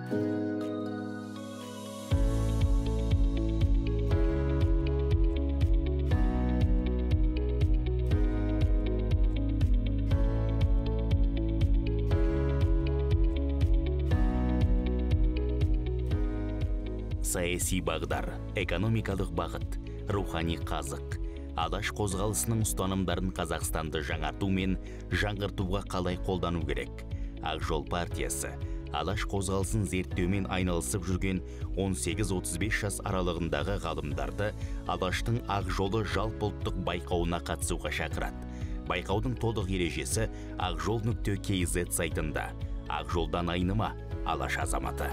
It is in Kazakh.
Саяси бағдар, экономикалық бағыт, рухани қазық. Алаш қозғалысының ұстанымдарын Қазақстанды жаңарту мен жаңғыртуға қалай қолдану керек? Ақ Жол партиясы Алаш қозғалысын зерттеумен айналысып жүрген 18-35 жас аралығындағы ғалымдарды Алаштың Ақ Жолы жалпыұлттық байқауына қатысуға шақырады. Байқаудың толық ережесі ақжол.kz сайтында. Ақ жолдан айныма, Алаш азаматы.